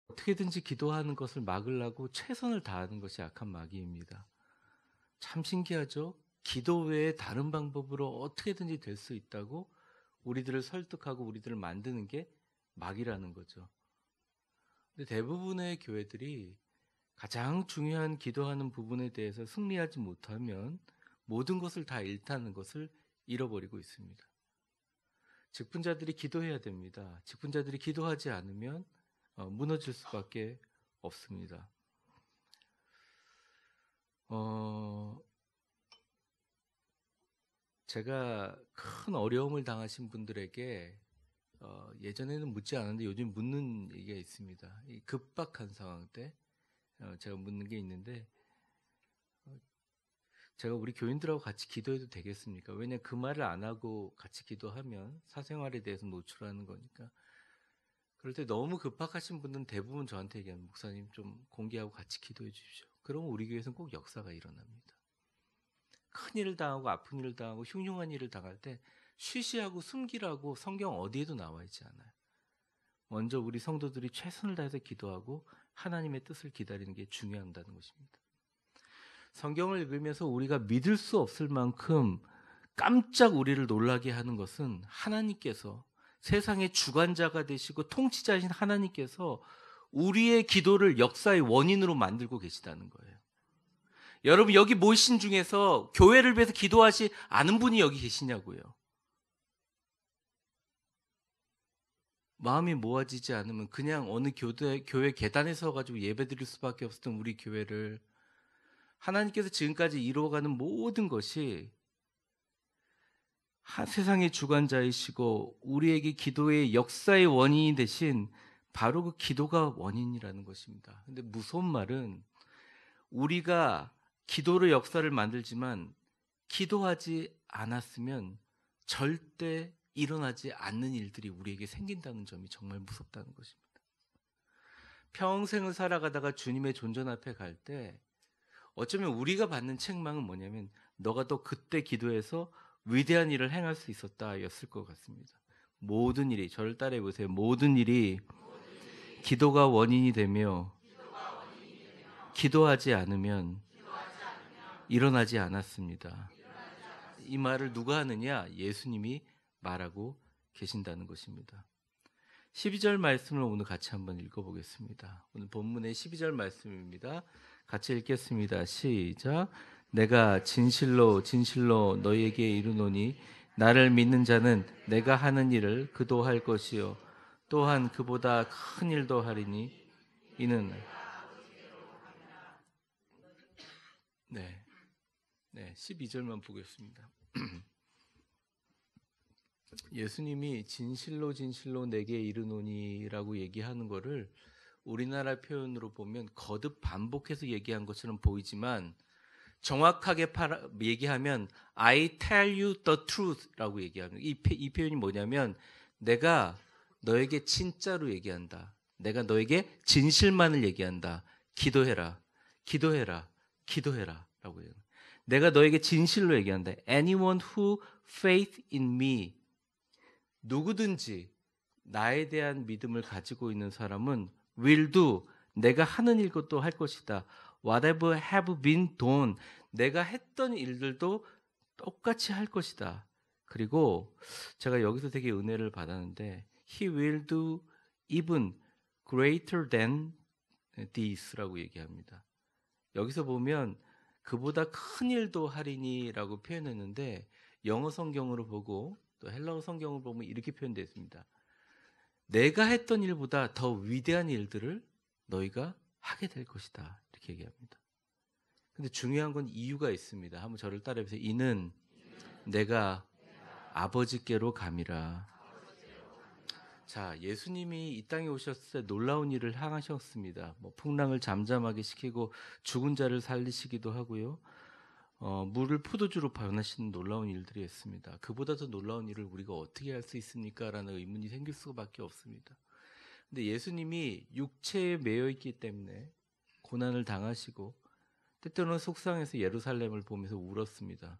어떻게든지 기도하는 것을 막으려고 최선을 다하는 것이 악한 마귀입니다. 참 신기하죠? 기도 외에 다른 방법으로 어떻게든지 될 수 있다고 우리들을 설득하고 우리들을 만드는 게 마귀라는 거죠. 근데 대부분의 교회들이 가장 중요한 기도하는 부분에 대해서 승리하지 못하면 모든 것을 다 잃다는 것을 잃어버리고 있습니다. 직분자들이 기도해야 됩니다. 직분자들이 기도하지 않으면 무너질 수밖에 없습니다. 제가 큰 어려움을 당하신 분들에게 예전에는 묻지 않았는데 요즘 묻는 얘기가 있습니다. 이 급박한 상황 때 제가 묻는 게 있는데, 제가 우리 교인들하고 같이 기도해도 되겠습니까? 왜냐하면 그 말을 안 하고 같이 기도하면 사생활에 대해서 노출하는 거니까. 그럴 때 너무 급박하신 분들은 대부분 저한테 얘기하는, 목사님 좀 공개하고 같이 기도해 주십시오. 그러면 우리 교회에서는 꼭 역사가 일어납니다. 큰 일을 당하고 아픈 일을 당하고 흉흉한 일을 당할 때 쉬쉬하고 숨기라고 성경 어디에도 나와 있지 않아요. 먼저 우리 성도들이 최선을 다해서 기도하고 하나님의 뜻을 기다리는 게 중요하다는 것입니다. 성경을 읽으면서 우리가 믿을 수 없을 만큼 깜짝 우리를 놀라게 하는 것은 하나님께서, 세상의 주관자가 되시고 통치자이신 하나님께서 우리의 기도를 역사의 원인으로 만들고 계시다는 거예요. 여러분, 여기 모이신 중에서 교회를 위해서 기도하지 않은 분이 여기 계시냐고요. 마음이 모아지지 않으면 그냥 어느 교회 계단에 서가지고 예배드릴 수밖에 없었던 우리 교회를 하나님께서 지금까지 이루어가는 모든 것이 세상의 주관자이시고 우리에게 기도의 역사의 원인이 되신 바로 그 기도가 원인이라는 것입니다. 근데 무서운 말은, 우리가 기도로 역사를 만들지만 기도하지 않았으면 절대 일어나지 않는 일들이 우리에게 생긴다는 점이 정말 무섭다는 것입니다. 평생을 살아가다가 주님의 존전 앞에 갈 때 어쩌면 우리가 받는 책망은 뭐냐면, 너가 또 그때 기도해서 위대한 일을 행할 수 있었다 였을 것 같습니다. 모든 일이, 저를 따라해 보세요. 모든 일이 기도가 원인이 되며 기도하지 않으면 일어나지 않았습니다. 이 말을 누가 하느냐? 예수님이 말하고 계신다는 것입니다. 12절 말씀을 오늘 같이 한번 읽어보겠습니다. 오늘 본문의 12절 말씀입니다. 같이 읽겠습니다. 시작. 내가 진실로 진실로 너희에게 이르노니 나를 믿는 자는 내가 하는 일을 그도 할 것이요 또한 그보다 큰 일도 하리니 이는 네, 12절만 보겠습니다. 예수님이 진실로 진실로 내게 이르노니라고 얘기하는 거를 우리나라 표현으로 보면 거듭 반복해서 얘기한 것처럼 보이지만, 정확하게 얘기하면 I tell you the truth라고 얘기하는, 이 표현이 뭐냐면, 내가 너에게 진짜로 얘기한다. 내가 너에게 진실만을 얘기한다. 기도해라. 기도해라. 기도해라. 라고 해요. 내가 너에게 진실로 얘기한다. Anyone who faith in me, 누구든지 나에 대한 믿음을 가지고 있는 사람은 will do, 내가 하는 일것도 할 것이다. Whatever have been done, 내가 했던 일들도 똑같이 할 것이다. 그리고 제가 여기서 되게 은혜를 받았는데, He will do even greater than this라고 얘기합니다. 여기서 보면 그보다 큰 일도 하리니라고 표현했는데, 영어 성경으로 보고 또 헬라어 성경을 보면 이렇게 표현되어 있습니다. 내가 했던 일보다 더 위대한 일들을 너희가 하게 될 것이다. 이렇게 얘기합니다. 근데 중요한 건 이유가 있습니다. 한번 저를 따라해보세요. 이는 내가 아버지께로 감이라. 자, 예수님이 이 땅에 오셨을 때 놀라운 일을 행하셨습니다. 풍랑을 잠잠하게 시키고 죽은 자를 살리시기도 하고요. 물을 포도주로 변하시는 놀라운 일들이 있습니다. 그보다 더 놀라운 일을 우리가 어떻게 할 수 있습니까? 라는 의문이 생길 수밖에 없습니다. 근데 예수님이 육체에 매여 있기 때문에 고난을 당하시고 때때로는 속상해서 예루살렘을 보면서 울었습니다.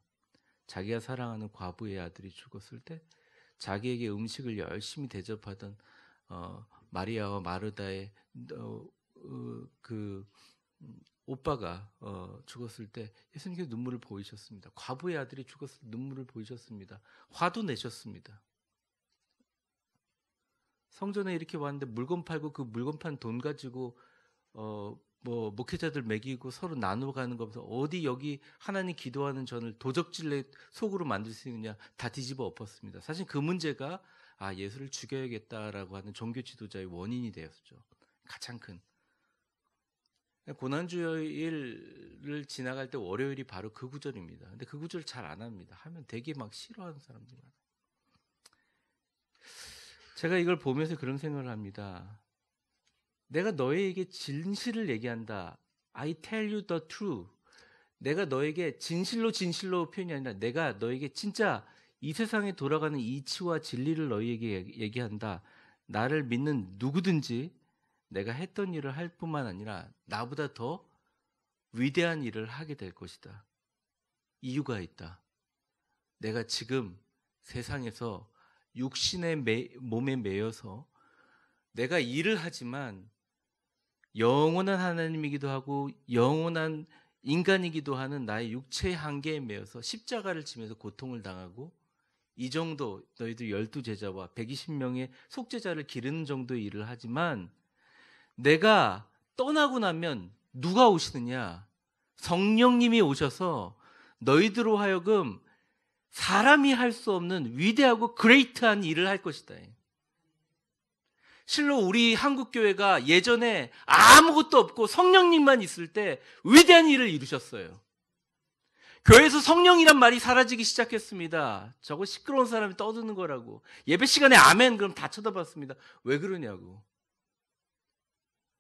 자기가 사랑하는 과부의 아들이 죽었을 때 자기에게 음식을 열심히 대접하던 마리아와 마르다의 그 오빠가 죽었을 때 예수님께서 눈물을 보이셨습니다. 과부의 아들이 죽었을 때 눈물을 보이셨습니다. 화도 내셨습니다. 성전에 이렇게 왔는데 물건 팔고 그 물건 판 돈 가지고 뭐 목회자들 먹이고 서로 나눠가는 거면서 어디 여기 하나님 기도하는 전을 도적질내 속으로 만들 수 있느냐 다 뒤집어 엎었습니다. 사실 그 문제가 예수를 죽여야겠다라고 하는 종교 지도자의 원인이 되었죠. 가장 큰 고난주일을 지나갈 때 월요일이 바로 그 구절입니다. 근데 그 구절 잘 안 합니다. 하면 되게 막 싫어하는 사람들이 많아요. 제가 이걸 보면서 그런 생각을 합니다. 내가 너에게 진실을 얘기한다. I tell you the truth. 내가 너에게 진실로 표현이 아니라 내가 너에게 진짜 이 세상에 돌아가는 이치와 진리를 너에게 얘기한다. 나를 믿는 누구든지 내가 했던 일을 할 뿐만 아니라 나보다 더 위대한 일을 하게 될 것이다. 이유가 있다. 내가 지금 세상에서 육신의 몸에 매여서 내가 일을 하지만 영원한 하나님이기도 하고 영원한 인간이기도 하는 나의 육체의 한계에 매여서 십자가를 지면서 고통을 당하고 이 정도 너희들 12제자와 120명의 속죄자를 기르는 정도의 일을 하지만 내가 떠나고 나면 누가 오시느냐? 성령님이 오셔서 너희들로 하여금 사람이 할 수 없는 위대하고 그레이트한 일을 할 것이다. 실로 우리 한국교회가 예전에 아무것도 없고 성령님만 있을 때 위대한 일을 이루셨어요. 교회에서 성령이란 말이 사라지기 시작했습니다. 저거 시끄러운 사람이 떠드는 거라고. 예배 시간에 아멘 그럼 다 쳐다봤습니다. 왜 그러냐고.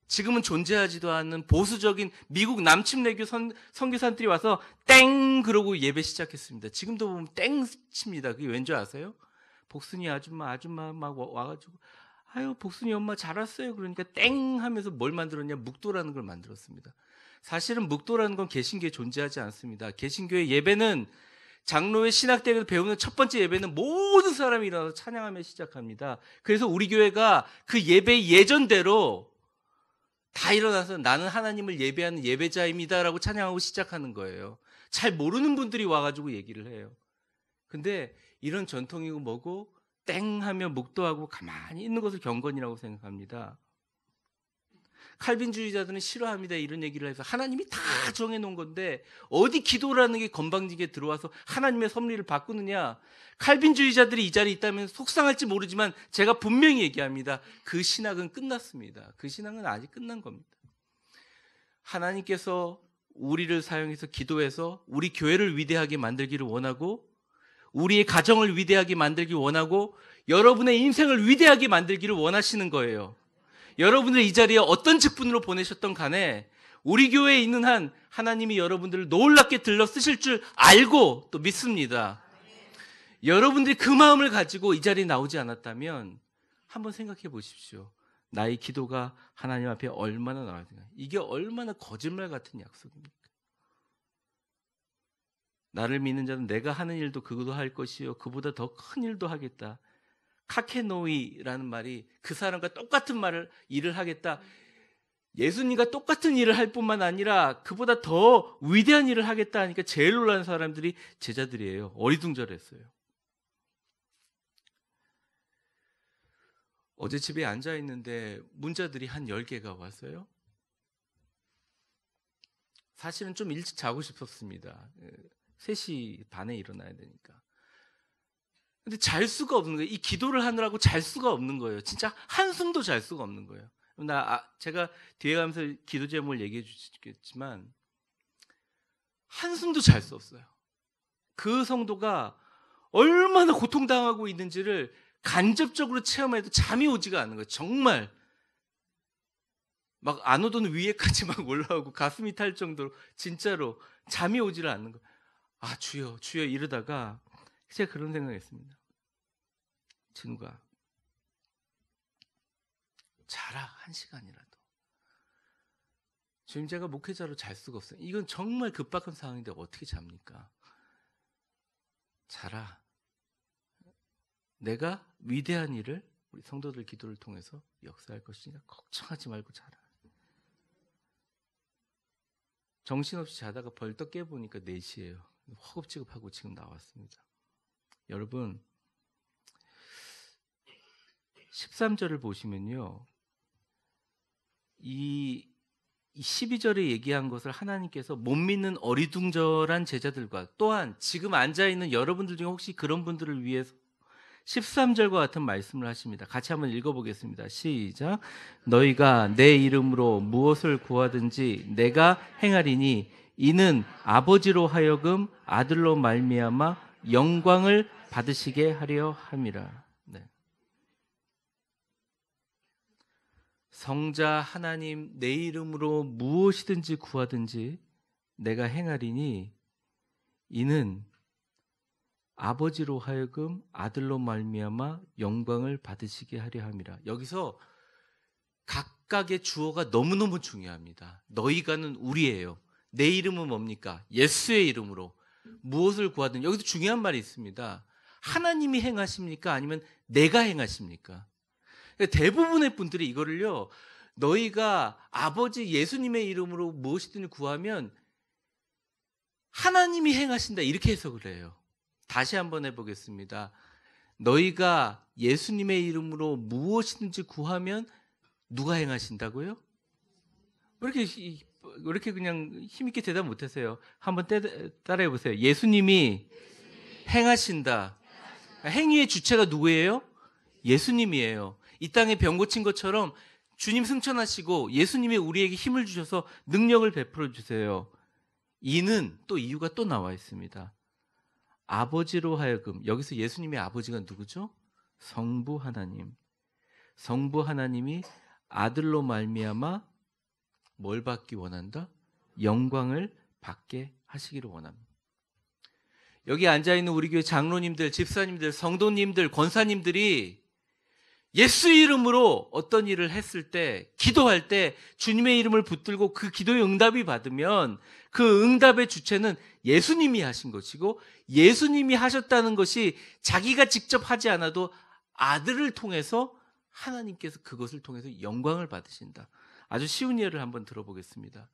지금은 존재하지도 않는 보수적인 미국 남침내교 선교사들이 와서 땡 그러고 예배 시작했습니다. 지금도 보면 땡 칩니다. 그게 왠지 아세요? 복순이 아줌마 막 와가지고 아유 복순이 엄마 잘 왔어요. 그러니까 땡 하면서 뭘 만들었냐? 묵도라는 걸 만들었습니다. 사실은 묵도라는 건 개신교에 존재하지 않습니다. 개신교의 예배는 장로의 신학대학에서 배우는 첫 번째 예배는 모든 사람이 일어나서 찬양하며 시작합니다. 그래서 우리 교회가 그 예배의 예전대로 다 일어나서 나는 하나님을 예배하는 예배자입니다라고 찬양하고 시작하는 거예요. 잘 모르는 분들이 와가지고 얘기를 해요. 근데 이런 전통이고 뭐고 땡 하며 묵도하고 가만히 있는 것을 경건이라고 생각합니다. 칼빈주의자들은 싫어합니다. 이런 얘기를 해서 하나님이 다 정해놓은 건데 어디 기도라는 게 건방지게 들어와서 하나님의 섭리를 바꾸느냐. 칼빈주의자들이 이 자리에 있다면 속상할지 모르지만 제가 분명히 얘기합니다. 그 신학은 끝났습니다. 그 신학은 아직 끝난 겁니다. 하나님께서 우리를 사용해서 기도해서 우리 교회를 위대하게 만들기를 원하고 우리의 가정을 위대하게 만들기 원하고 여러분의 인생을 위대하게 만들기를 원하시는 거예요. 여러분들 이 자리에 어떤 직분으로 보내셨던 간에 우리 교회에 있는 한 하나님이 여러분들을 놀랍게 들러 쓰실 줄 알고 또 믿습니다. 여러분들이 그 마음을 가지고 이 자리에 나오지 않았다면 한번 생각해 보십시오. 나의 기도가 하나님 앞에 얼마나 나왔는가. 이게 얼마나 거짓말 같은 약속입니까? 나를 믿는 자는 내가 하는 일도 그것도 할 것이요 그보다 더 큰 일도 하겠다. 카케노이라는 말이 그 사람과 똑같은 일을 하겠다. 예수님과 똑같은 일을 할 뿐만 아니라 그보다 더 위대한 일을 하겠다 하니까 제일 놀라는 사람들이 제자들이에요. 어리둥절했어요. 어제 집에 앉아 있는데 문자들이 한 10개가 왔어요. 사실은 좀 일찍 자고 싶었습니다. 3시 반에 일어나야 되니까. 근데 잘 수가 없는 거예요. 이 기도를 하느라고 잘 수가 없는 거예요. 진짜 한숨도 잘 수가 없는 거예요. 제가 뒤에 가면서 기도 제목을 얘기해 주시겠지만 한숨도 잘 수 없어요. 그 성도가 얼마나 고통당하고 있는지를 간접적으로 체험해도 잠이 오지가 않는 거예요. 정말 막 안 오던 위에까지 막 올라오고 가슴이 탈 정도로 진짜로 잠이 오지를 않는 거예요. 아 주여 주여 이러다가 제가 그런 생각했습니다. 진우가 자라 1시간이라도. 지금 제가 목회자로 잘 수가 없어요. 이건 정말 급박한 상황인데 어떻게 잡니까? 자라. 내가 위대한 일을 우리 성도들 기도를 통해서 역사할 것이니까 걱정하지 말고 자라. 정신없이 자다가 벌떡 깨보니까 4시예요. 허겁지겁하고 지금 나왔습니다. 여러분 13절을 보시면요. 이 12절에 얘기한 것을 하나님께서 못 믿는 어리둥절한 제자들과 또한 지금 앉아있는 여러분들 중에 혹시 그런 분들을 위해서 13절과 같은 말씀을 하십니다. 같이 한번 읽어보겠습니다. 시작. 너희가 내 이름으로 무엇을 구하든지 내가 행하리니 이는 아버지로 하여금 아들로 말미암아 영광을 받으시게 하려 함이라. 네. 성자 하나님 내 이름으로 무엇이든지 구하든지 내가 행하리니 이는 아버지로 하여금 아들로 말미암아 영광을 받으시게 하려 함이라. 여기서 각각의 주어가 너무너무 중요합니다. 너희가는 우리예요. 내 이름은 뭡니까? 예수의 이름으로 무엇을 구하든. 여기서 중요한 말이 있습니다. 하나님이 행하십니까? 아니면 내가 행하십니까? 대부분의 분들이 이거를요, 너희가 아버지 예수님의 이름으로 무엇이든 구하면 하나님이 행하신다 이렇게 해석을 해요. 다시 한번 해보겠습니다. 너희가 예수님의 이름으로 무엇이든지 구하면 누가 행하신다고요? 왜 이렇게 그냥 힘있게 대답 못하세요? 한번 따라해 보세요. 예수님이 행하신다. 행위의 주체가 누구예요? 예수님이에요. 이 땅에 병 고친 것처럼 주님 승천하시고 예수님이 우리에게 힘을 주셔서 능력을 베풀어 주세요. 이는 또 이유가 또 나와 있습니다. 아버지로 하여금, 여기서 예수님의 아버지가 누구죠? 성부 하나님. 성부 하나님이 아들로 말미암아 뭘 받기 원한다? 영광을 받게 하시기를 원합니다. 여기 앉아있는 우리 교회 장로님들, 집사님들, 성도님들, 권사님들이 예수 이름으로 어떤 일을 했을 때, 기도할 때 주님의 이름을 붙들고 그 기도의 응답이 받으면 그 응답의 주체는 예수님이 하신 것이고, 예수님이 하셨다는 것이 자기가 직접 하지 않아도 아들을 통해서 하나님께서 그것을 통해서 영광을 받으신다. 아주 쉬운 예를 한번 들어보겠습니다.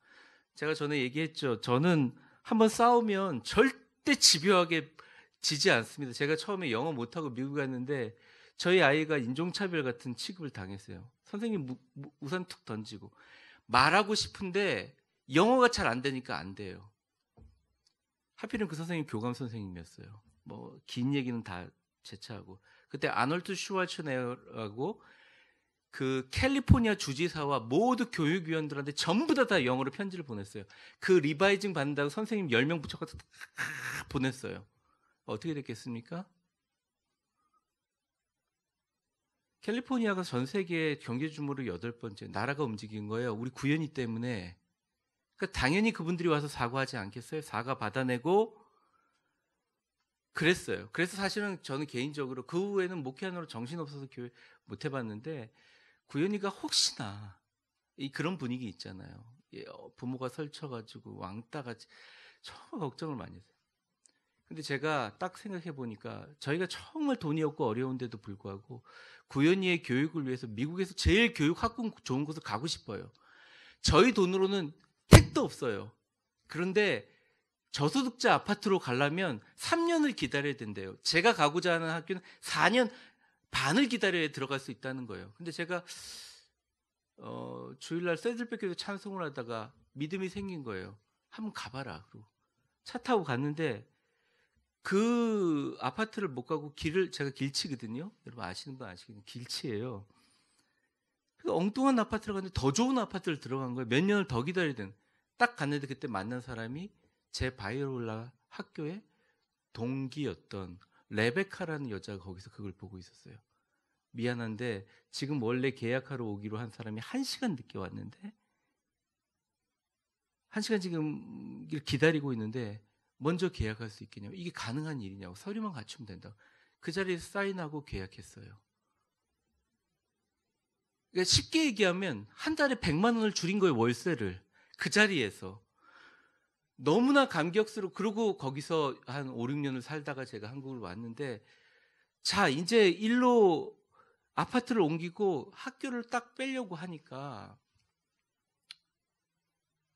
제가 전에 얘기했죠. 저는 한번 싸우면 절대 집요하게 지지 않습니다. 제가 처음에 영어 못하고 미국 갔는데 저희 아이가 인종차별 같은 취급을 당했어요. 선생님 우산 툭 던지고. 말하고 싶은데 영어가 잘 안 되니까 안 돼요. 하필은 그 선생님 교감 선생님이었어요. 뭐 긴 얘기는 다 제차하고. 그때 아놀드 슈왈츠네거라고 그 캘리포니아 주지사와 모두 교육위원들한테 전부 다 영어로 편지를 보냈어요. 그 리바이징 받는다고 선생님 10명 붙여서 보냈어요. 어떻게 됐겠습니까? 캘리포니아가 전 세계 경제 규모로 8번째 나라가 움직인 거예요. 우리 구현이 때문에. 그러니까 당연히 그분들이 와서 사과하지 않겠어요? 사과 받아내고 그랬어요. 그래서 사실은 저는 개인적으로 그 후에는 목회하느라 정신없어서 교회 못 해봤는데 구현이가 혹시나 그런 분위기 있잖아요. 부모가 설쳐가지고 왕따같이 정말 걱정을 많이 했어요. 근데 제가 딱 생각해 보니까 저희가 정말 돈이 없고 어려운데도 불구하고 구현이의 교육을 위해서 미국에서 제일 교육 학군 좋은 곳을 가고 싶어요. 저희 돈으로는 택도 없어요. 그런데 저소득자 아파트로 가려면 3년을 기다려야 된대요. 제가 가고자 하는 학교는 4년 반을 기다려야 들어갈 수 있다는 거예요. 근데 제가 주일날 새들백교에서 찬송을 하다가 믿음이 생긴 거예요. 한번 가봐라. 그리고 차 타고 갔는데 그 아파트를 못 가고 제가 길치거든요. 여러분 아시는 분 아시겠네요. 길치예요. 엉뚱한 아파트를 갔는데 더 좋은 아파트를 들어간 거예요. 몇 년을 더 기다려야 되는. 딱 갔는데 그때 만난 사람이 제 바이올라 학교의 동기였던 레베카라는 여자가 거기서 그걸 보고 있었어요. 미안한데 지금 원래 계약하러 오기로 한 사람이 1시간 늦게 왔는데 1시간 지금 기다리고 있는데 먼저 계약할 수 있겠냐고. 이게 가능한 일이냐고. 서류만 갖추면 된다고. 그 자리에서 사인하고 계약했어요. 그러니까 쉽게 얘기하면 한 달에 100만 원을 줄인 거예요. 월세를. 그 자리에서. 너무나 감격스럽고 그러고 거기서 한 5, 6년을 살다가 제가 한국을 왔는데 자 이제 일로 아파트를 옮기고 학교를 딱 빼려고 하니까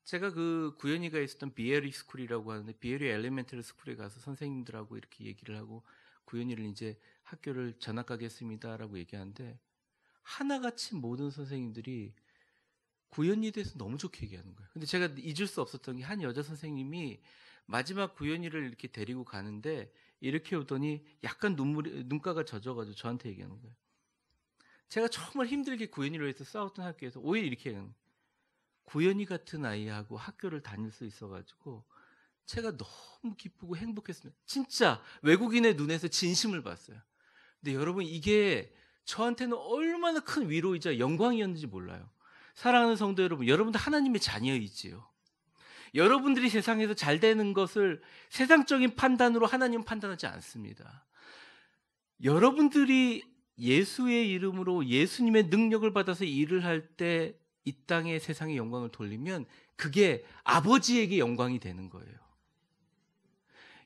제가 그 구현이가 있었던 비에리 스쿨이라고 하는데 비에리 엘리멘터리 스쿨에 가서 선생님들하고 이렇게 얘기를 하고 구현이를 이제 학교를 전학가겠습니다라고 얘기하는데 하나같이 모든 선생님들이 구현이에 대해서 너무 좋게 얘기하는 거예요. 근데 제가 잊을 수 없었던 게 한 여자 선생님이 마지막 구현이를 이렇게 데리고 가는데 이렇게 오더니 약간 눈가가 젖어가지고 저한테 얘기하는 거예요. 제가 정말 힘들게 구현이를 위해서 싸웠던 학교에서 오히려 이렇게 얘기하는 거예요. 구현이 같은 아이하고 학교를 다닐 수 있어가지고 제가 너무 기쁘고 행복했습니다. 진짜 외국인의 눈에서 진심을 봤어요. 근데 여러분 이게 저한테는 얼마나 큰 위로이자 영광이었는지 몰라요. 사랑하는 성도 여러분, 여러분도 하나님의 자녀이지요. 여러분들이 세상에서 잘 되는 것을 세상적인 판단으로 하나님은 판단하지 않습니다. 여러분들이 예수의 이름으로 예수님의 능력을 받아서 일을 할 때 이 땅에 세상의 영광을 돌리면 그게 아버지에게 영광이 되는 거예요.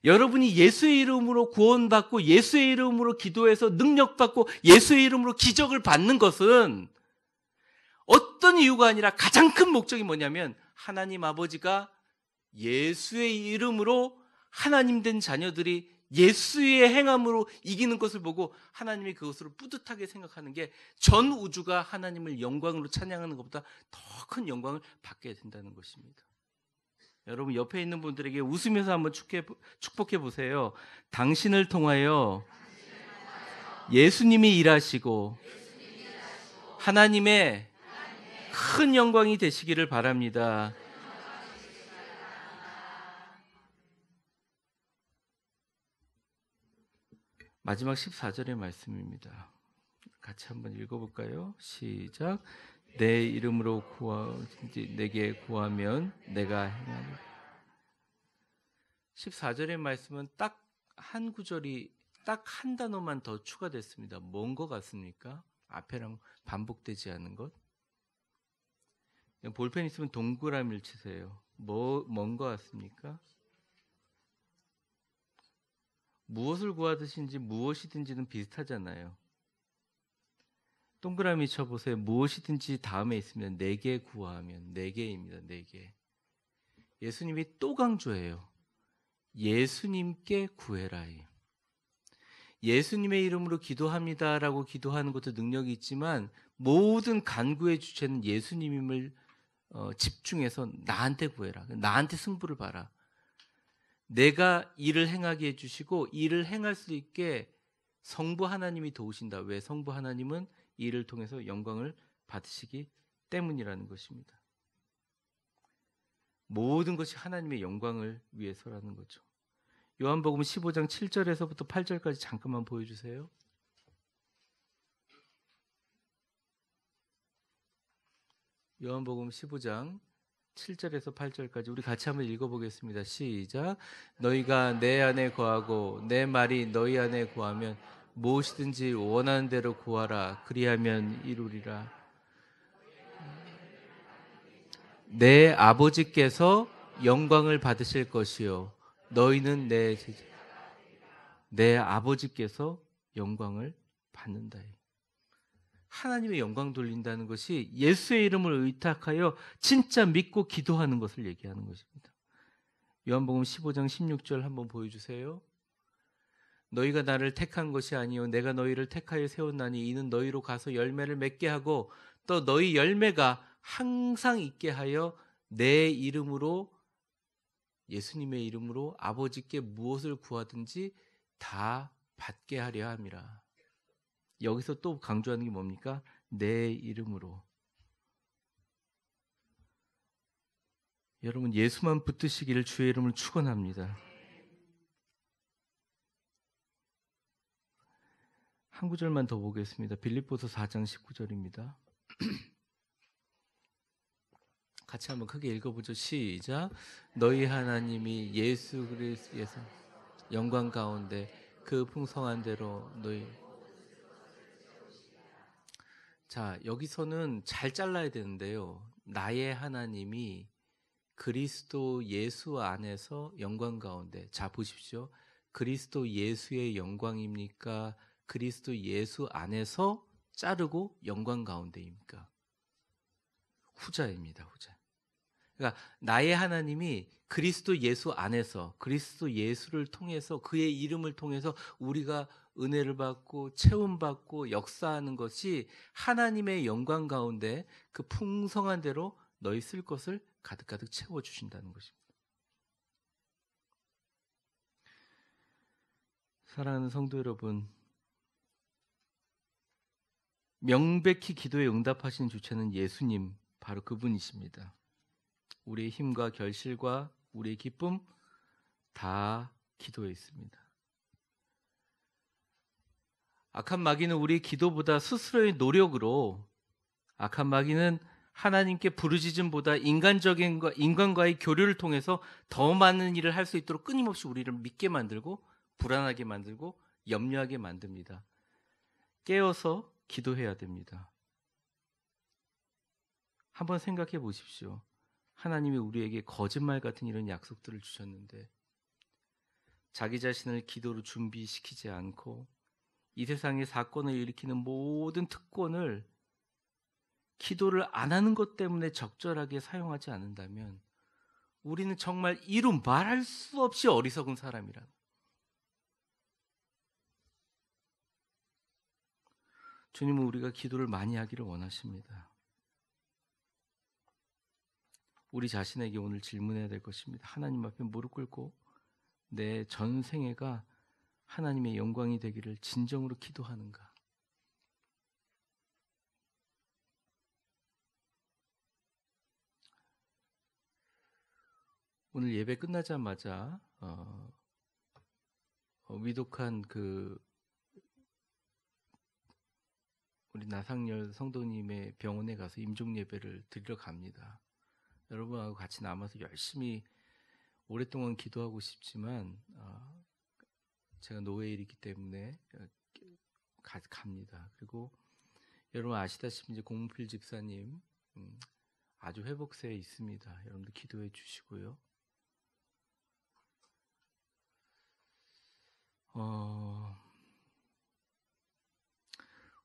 여러분이 예수의 이름으로 구원받고 예수의 이름으로 기도해서 능력받고 예수의 이름으로 기적을 받는 것은 어떤 이유가 아니라 가장 큰 목적이 뭐냐면 하나님 아버지가 예수의 이름으로 하나님 된 자녀들이 예수의 행함으로 이기는 것을 보고 하나님이 그것으로 뿌듯하게 생각하는 게 전 우주가 하나님을 영광으로 찬양하는 것보다 더 큰 영광을 받게 된다는 것입니다. 여러분 옆에 있는 분들에게 웃으면서 한번 축복해 보세요. 당신을 통하여 예수님이 일하시고 하나님의 큰 영광이 되시기를 바랍니다. 마지막 14절의 말씀입니다. 같이 한번 읽어볼까요? 시작. 내 이름으로 내게 구하면 내가 행하리라. 14절의 말씀은 딱 한 구절이 딱 한 단어만 더 추가됐습니다. 뭔 것 같습니까? 앞에랑 반복되지 않은 것. 볼펜 있으면 동그라미를 치세요. 뭔 것 같습니까? 무엇을 구하듯인지 무엇이든지는 비슷하잖아요. 동그라미 쳐보세요. 무엇이든지 다음에 있으면 내게 구하면 네개입니다. 네개. 예수님이 또 강조해요. 예수님께 구해라. 예수님의 이름으로 기도합니다라고 기도하는 것도 능력이 있지만 모든 간구의 주체는 예수님임을 집중해서 나한테 구해라. 나한테 승부를 봐라. 내가 일을 행하게 해주시고 일을 행할 수 있게 성부 하나님이 도우신다. 왜? 성부 하나님은 이를 통해서 영광을 받으시기 때문이라는 것입니다. 모든 것이 하나님의 영광을 위해서라는 거죠. 요한복음 15장 7절에서부터 8절까지 잠깐만 보여주세요. 요한복음 15장 7절에서 8절까지 우리 같이 한번 읽어보겠습니다. 시작. 너희가 내 안에 거하고 내 말이 너희 안에 거하면 무엇이든지 원하는 대로 구하라. 그리하면 이루리라. 내 아버지께서 영광을 받으실 것이요 너희는 내 아버지께서 영광을 받는다. 하나님의 영광 돌린다는 것이 예수의 이름을 의탁하여 진짜 믿고 기도하는 것을 얘기하는 것입니다. 요한복음 15장 16절 한번 보여주세요. 너희가 나를 택한 것이 아니요 내가 너희를 택하여 세웠나니 이는 너희로 가서 열매를 맺게 하고 또 너희 열매가 항상 있게 하여 내 이름으로 예수님의 이름으로 아버지께 무엇을 구하든지 다 받게 하려 함이라. 여기서 또 강조하는 게 뭡니까? 내 이름으로. 여러분 예수만 붙드시기를 주의 이름을 축원합니다. 한 구절만 더 보겠습니다. 빌립보서 4장 19절입니다. 같이 한번 크게 읽어보죠. 시작. 너희 하나님이 예수 그리스도에서 영광 가운데 그 풍성한 대로 너희. 자, 여기서는 잘 잘라야 되는데요. 나의 하나님이 그리스도 예수 안에서 영광 가운데. 자, 보십시오. 그리스도 예수의 영광입니까? 그리스도 예수 안에서 자르고 영광 가운데입니까? 후자입니다. 후자. 그러니까 나의 하나님이 그리스도 예수 안에서, 그리스도 예수를 통해서, 그의 이름을 통해서 우리가 은혜를 받고 채움받고 역사하는 것이 하나님의 영광 가운데 그 풍성한 대로 너희 쓸 것을 가득가득 채워주신다는 것입니다. 사랑하는 성도 여러분, 명백히 기도에 응답하시는 주체는 예수님, 바로 그분이십니다. 우리의 힘과 결실과 우리의 기쁨 다 기도에 있습니다. 악한 마귀는 우리 기도보다 스스로의 노력으로, 악한 마귀는 하나님께 부르짖음보다 인간과의 교류를 통해서 더 많은 일을 할 수 있도록 끊임없이 우리를 믿게 만들고 불안하게 만들고 염려하게 만듭니다. 깨어서 기도해야 됩니다. 한번 생각해 보십시오. 하나님이 우리에게 거짓말 같은 이런 약속들을 주셨는데 자기 자신을 기도로 준비시키지 않고 이 세상의 사건을 일으키는 모든 특권을 기도를 안 하는 것 때문에 적절하게 사용하지 않는다면 우리는 정말 이루 말할 수 없이 어리석은 사람이라고. 주님은 우리가 기도를 많이 하기를 원하십니다. 우리 자신에게 오늘 질문해야 될 것입니다. 하나님 앞에 무릎 꿇고 내 전생애가 하나님의 영광이 되기를 진정으로 기도하는가? 오늘 예배 끝나자마자 위독한 우리 나상열 성도님의 병원에 가서 임종 예배를 드리러 갑니다. 여러분하고 같이 남아서 열심히 오랫동안 기도하고 싶지만 제가 노예일이기 때문에 갑니다. 그리고 여러분 아시다시피 이제 공필 집사님 아주 회복세에 있습니다. 여러분들 기도해 주시고요.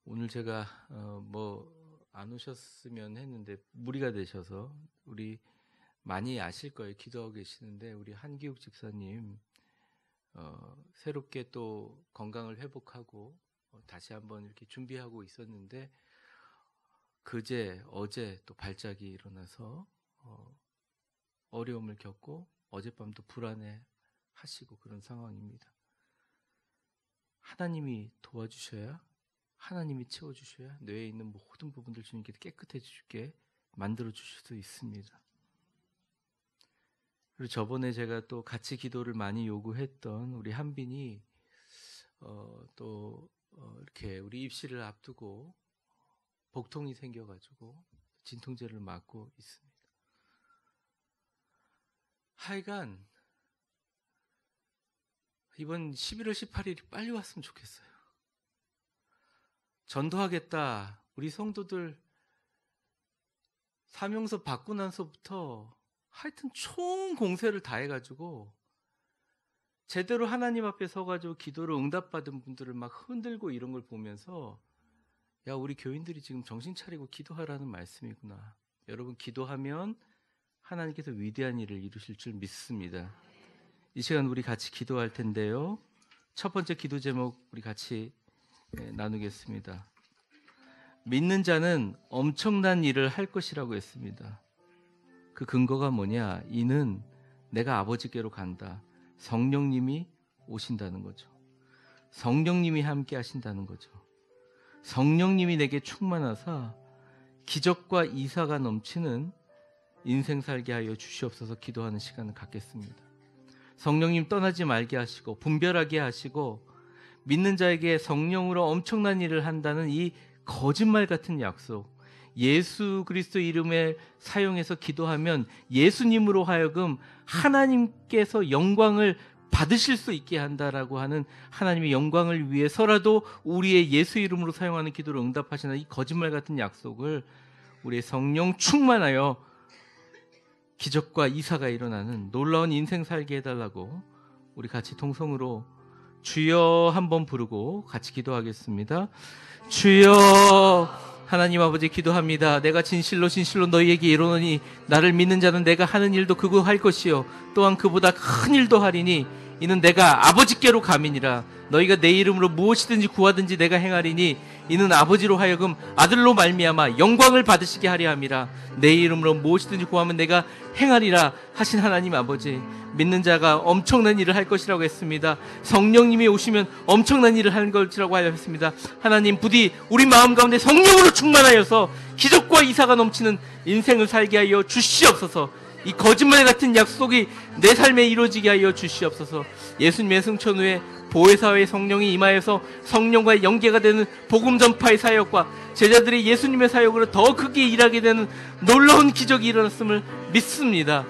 오늘 제가 안 오셨으면 했는데 무리가 되셔서 우리 많이 아실 거예요. 기도하고 계시는데 우리 한기욱 집사님 새롭게 또 건강을 회복하고 다시 한번 이렇게 준비하고 있었는데 어제 또 발작이 일어나서 어려움을 겪고 어젯밤도 불안해 하시고 그런 상황입니다. 하나님이 도와주셔야, 하나님이 채워주셔야 뇌에 있는 모든 부분들 주님께 깨끗해지게 만들어 주실 수 있습니다. 그리고 저번에 제가 또 같이 기도를 많이 요구했던 우리 한빈이 이렇게 우리 입시를 앞두고 복통이 생겨가지고 진통제를 맞고 있습니다. 하여간 이번 11월 18일이 빨리 왔으면 좋겠어요. 전도하겠다. 우리 성도들 사명서 받고 나서부터 하여튼 총 공세를 다 해가지고 제대로 하나님 앞에 서가지고 기도를 응답받은 분들을 막 흔들고 이런 걸 보면서 야, 우리 교인들이 지금 정신 차리고 기도하라는 말씀이구나. 여러분 기도하면 하나님께서 위대한 일을 이루실 줄 믿습니다. 이 시간 우리 같이 기도할 텐데요. 첫 번째 기도 제목 우리 같이 나누겠습니다. 믿는 자는 엄청난 일을 할 것이라고 했습니다. 그 근거가 뭐냐? 이는 내가 아버지께로 간다. 성령님이 오신다는 거죠. 성령님이 함께 하신다는 거죠. 성령님이 내게 충만하사 기적과 이사가 넘치는 인생 살게 하여 주시옵소서 기도하는 시간을 갖겠습니다. 성령님 떠나지 말게 하시고 분별하게 하시고 믿는 자에게 성령으로 엄청난 일을 한다는 이 거짓말 같은 약속, 예수 그리스도 이름에 사용해서 기도하면 예수님으로 하여금 하나님께서 영광을 받으실 수 있게 한다라고 하는 하나님의 영광을 위해서라도 우리의 예수 이름으로 사용하는 기도를 응답하시는 이 거짓말 같은 약속을 우리의 성령 충만하여 기적과 이사가 일어나는 놀라운 인생 살게 해달라고 우리 같이 통성으로 주여 한번 부르고 같이 기도하겠습니다. 주여, 하나님 아버지 기도합니다. 내가 진실로 너희에게 이르노니 나를 믿는 자는 내가 하는 일도 그거 할 것이요 또한 그보다 큰 일도 하리니 이는 내가 아버지께로 감이니라. 너희가 내 이름으로 무엇이든지 구하든지 내가 행하리니 이는 아버지로 하여금 아들로 말미암아 영광을 받으시게 하려 함이라. 내 이름으로 무엇이든지 구하면 내가 행하리라 하신 하나님 아버지, 믿는 자가 엄청난 일을 할 것이라고 했습니다. 성령님이 오시면 엄청난 일을 하는 것이라고 했습니다. 하나님, 부디 우리 마음 가운데 성령으로 충만하여서 기적과 이사가 넘치는 인생을 살게 하여 주시옵소서. 이 거짓말 같은 약속이 내 삶에 이루어지게 하여 주시옵소서. 예수님의 승천 후에 보혜사의 성령이 임하여서 성령과의 연계가 되는 복음 전파의 사역과 제자들이 예수님의 사역으로 더 크게 일하게 되는 놀라운 기적이 일어났음을 믿습니다.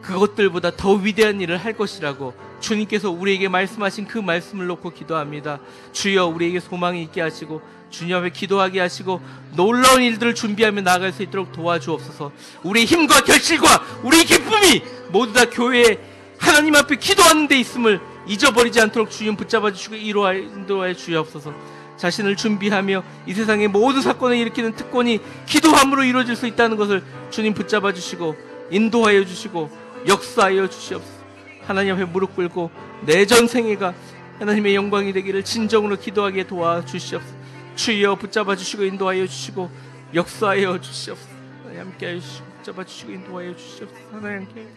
그것들보다 더 위대한 일을 할 것이라고 주님께서 우리에게 말씀하신 그 말씀을 놓고 기도합니다. 주여, 우리에게 소망이 있게 하시고 주님 앞에 기도하게 하시고 놀라운 일들을 준비하며 나아갈 수 있도록 도와주옵소서. 우리의 힘과 결실과 우리의 기쁨이 모두 다 교회에 하나님 앞에 기도하는 데 있음을 잊어버리지 않도록 주님 붙잡아 주시고 인도하여 주옵소서. 자신을 준비하며 이 세상의 모든 사건을 일으키는 특권이 기도함으로 이루어질 수 있다는 것을 주님 붙잡아 주시고 인도하여 주시고 역사하여 주시옵소서. 하나님 앞에 무릎 꿇고 내 전생애가 하나님의 영광이 되기를 진정으로 기도하게 도와주시옵소서. 주여, 붙잡아 주시고 인도하여 주시고 역사하여 주시옵소서. 하나님 함께하여 주시고 붙잡아 주시고 인도하여 주시옵소서. 하나님 함께.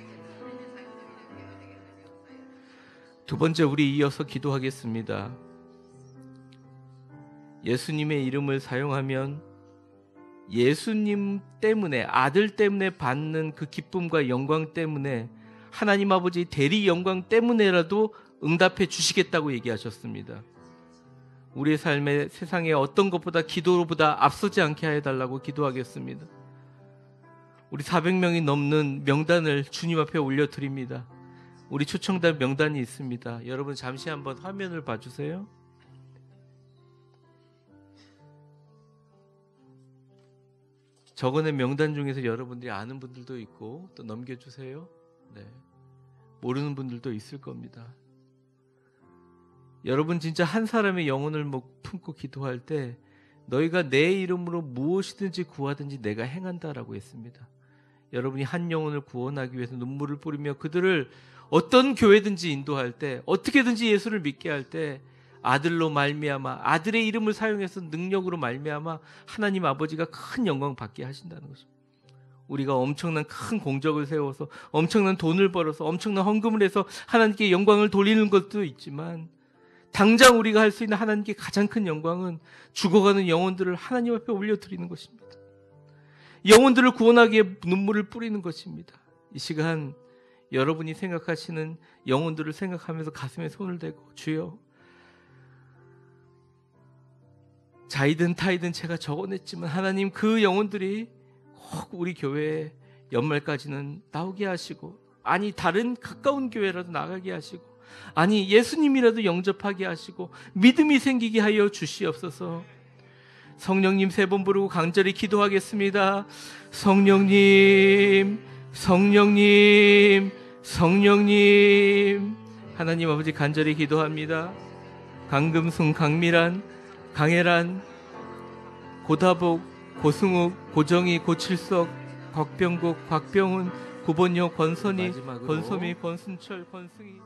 두 번째, 우리 이어서 기도하겠습니다. 예수님의 이름을 사용하면 예수님 때문에, 아들 때문에 받는 그 기쁨과 영광 때문에, 하나님 아버지 대리 영광 때문에라도 응답해 주시겠다고 얘기하셨습니다. 우리의 삶에 세상에 어떤 것보다 기도보다 앞서지 않게 해달라고 기도하겠습니다. 우리 400명이 넘는 명단을 주님 앞에 올려드립니다. 우리 초청단 명단이 있습니다. 여러분 잠시 한번 화면을 봐주세요. 적어낸 명단 중에서 여러분들이 아는 분들도 있고 또 넘겨주세요. 네. 모르는 분들도 있을 겁니다. 여러분 진짜 한 사람의 영혼을 품고 기도할 때 너희가 내 이름으로 무엇이든지 구하든지 내가 행한다라고 했습니다. 여러분이 한 영혼을 구원하기 위해서 눈물을 뿌리며 그들을 어떤 교회든지 인도할 때, 어떻게든지 예수를 믿게 할 때 아들로 말미암아, 아들의 이름을 사용해서 능력으로 말미암아 하나님 아버지가 큰 영광 받게 하신다는 것입니다. 우리가 엄청난 큰 공적을 세워서 엄청난 돈을 벌어서 엄청난 헌금을 해서 하나님께 영광을 돌리는 것도 있지만, 당장 우리가 할 수 있는 하나님께 가장 큰 영광은 죽어가는 영혼들을 하나님 앞에 올려드리는 것입니다. 영혼들을 구원하기에 눈물을 뿌리는 것입니다. 이 시간 여러분이 생각하시는 영혼들을 생각하면서 가슴에 손을 대고, 주여, 자이든 타이든 제가 적어냈지만 하나님, 그 영혼들이 꼭 우리 교회에 연말까지는 나오게 하시고, 아니 다른 가까운 교회라도 나가게 하시고, 아니 예수님이라도 영접하게 하시고 믿음이 생기게 하여 주시옵소서. 성령님 3번 부르고 간절히 기도하겠습니다. 성령님, 성령님, 성령님. 하나님 아버지 간절히 기도합니다. 강금순, 강미란, 강혜란, 고다복, 고승욱, 고정희, 고칠석, 곽병국, 곽병훈, 구본효, 권선희, 권소미, 권순철, 권승희.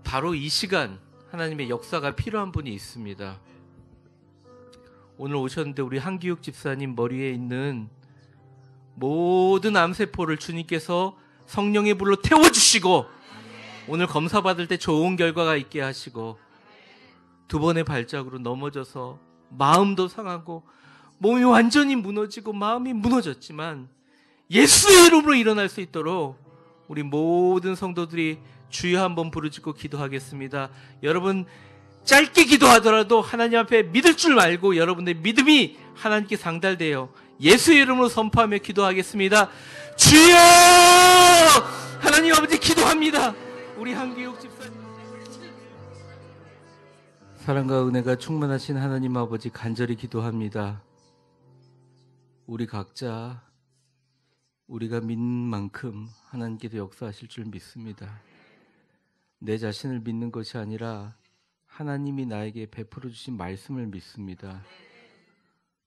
바로 이 시간 하나님의 역사가 필요한 분이 있습니다. 오늘 오셨는데 우리 한기욱 집사님 머리에 있는 모든 암세포를 주님께서 성령의 불로 태워주시고 오늘 검사 받을 때 좋은 결과가 있게 하시고, 2번의 발작으로 넘어져서 마음도 상하고 몸이 완전히 무너지고 마음이 무너졌지만 예수의 이름으로 일어날 수 있도록 우리 모든 성도들이 주여 한번 부르짖고 기도하겠습니다. 여러분 짧게 기도하더라도 하나님 앞에 믿을 줄 알고 여러분의 믿음이 하나님께 상달되어 예수의 이름으로 선포하며 기도하겠습니다. 주여! 하나님 아버지 기도합니다. 우리 한기욱 집사님, 사랑과 은혜가 충만하신 하나님 아버지 간절히 기도합니다. 우리 각자 우리가 믿는 만큼 하나님께서 역사하실 줄 믿습니다. 내 자신을 믿는 것이 아니라 하나님이 나에게 베풀어 주신 말씀을 믿습니다.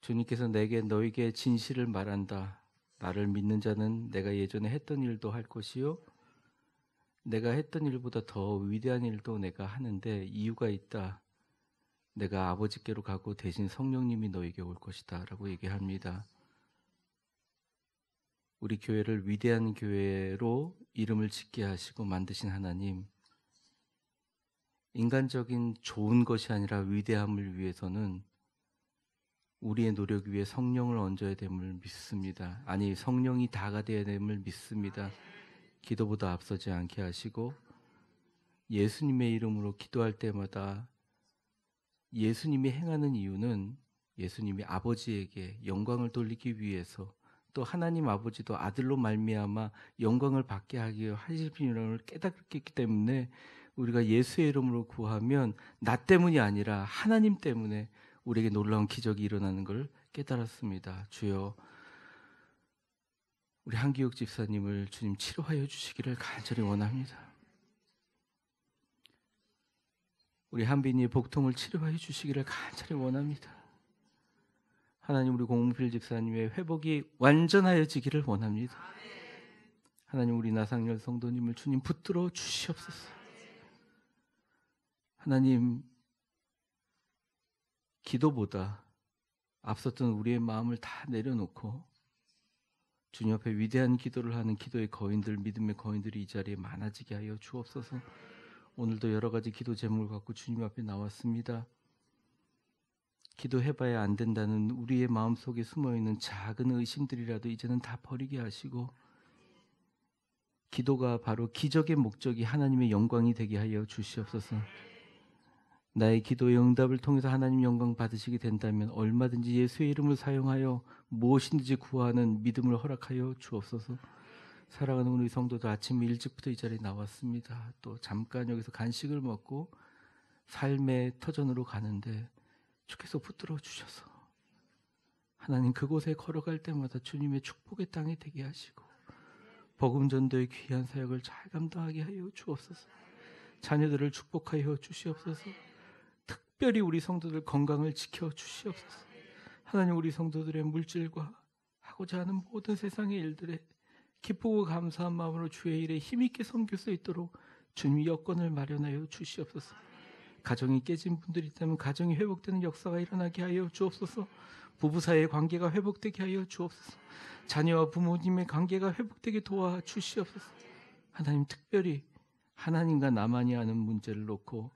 주님께서 내게 너에게 진실을 말한다. 나를 믿는 자는 내가 예전에 했던 일도 할 것이요 내가 했던 일보다 더 위대한 일도 내가 하는데 이유가 있다. 내가 아버지께로 가고 대신 성령님이 너에게 올 것이다 라고 얘기합니다. 우리 교회를 위대한 교회로 이름을 짓게 하시고 만드신 하나님, 인간적인 좋은 것이 아니라 위대함을 위해서는 우리의 노력 위에 성령을 얹어야 됨을 믿습니다. 아니, 성령이 다가 되어야 됨을 믿습니다. 기도보다 앞서지 않게 하시고 예수님의 이름으로 기도할 때마다 예수님이 행하는 이유는 예수님이 아버지에게 영광을 돌리기 위해서 또 하나님 아버지도 아들로 말미암아 영광을 받게 하기 하실 필요를 깨닫게 했기 때문에 우리가 예수의 이름으로 구하면 나 때문이 아니라 하나님 때문에 우리에게 놀라운 기적이 일어나는 걸 깨달았습니다. 주여, 우리 한기욱 집사님을 주님 치료하여 주시기를 간절히 원합니다. 우리 한빈이의 복통을 치료하여 주시기를 간절히 원합니다. 하나님, 우리 공필 집사님의 회복이 완전하여지기를 원합니다. 하나님, 우리 나상열 성도님을 주님 붙들어 주시옵소서. 하나님, 기도보다 앞섰던 우리의 마음을 다 내려놓고 주님 앞에 위대한 기도를 하는 기도의 거인들, 믿음의 거인들이 이 자리에 많아지게 하여 주옵소서. 오늘도 여러 가지 기도 제목을 갖고 주님 앞에 나왔습니다. 기도해봐야 안 된다는 우리의 마음속에 숨어있는 작은 의심들이라도 이제는 다 버리게 하시고 기도가 바로 기적의 목적이 하나님의 영광이 되게 하여 주시옵소서. 나의 기도의 응답을 통해서 하나님 영광 받으시게 된다면 얼마든지 예수의 이름을 사용하여 무엇이든지 구하는 믿음을 허락하여 주옵소서. 사랑하는 우리 성도들, 아침 일찍부터 이 자리에 나왔습니다. 또 잠깐 여기서 간식을 먹고 삶의 터전으로 가는데 주께서 붙들어 주셔서 하나님 그곳에 걸어갈 때마다 주님의 축복의 땅이 되게 하시고 복음 전도의 귀한 사역을 잘 감당하게 하여 주옵소서. 자녀들을 축복하여 주시옵소서. 특별히 우리 성도들 건강을 지켜 주시옵소서. 하나님, 우리 성도들의 물질과 하고자 하는 모든 세상의 일들에 기쁘고 감사한 마음으로 주의 일에 힘있게 섬길 수 있도록 주님이 여건을 마련하여 주시옵소서. 가정이 깨진 분들이 있다면 가정이 회복되는 역사가 일어나게 하여 주옵소서. 부부 사이의 관계가 회복되게 하여 주옵소서. 자녀와 부모님의 관계가 회복되게 도와 주시옵소서. 하나님, 특별히 하나님과 나만이 아는 문제를 놓고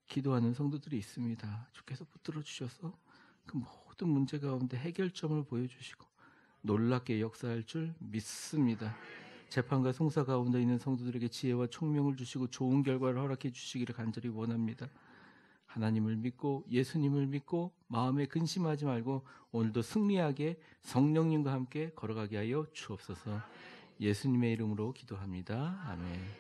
기도하는 성도들이 있습니다. 주께서 붙들어 주셔서 그 모든 문제 가운데 해결점을 보여주시고 놀랍게 역사할 줄 믿습니다. 재판과 송사 가운데 있는 성도들에게 지혜와 총명을 주시고 좋은 결과를 허락해 주시기를 간절히 원합니다. 하나님을 믿고 예수님을 믿고 마음에 근심하지 말고 오늘도 승리하게 성령님과 함께 걸어가게 하여 주옵소서. 예수님의 이름으로 기도합니다. 아멘.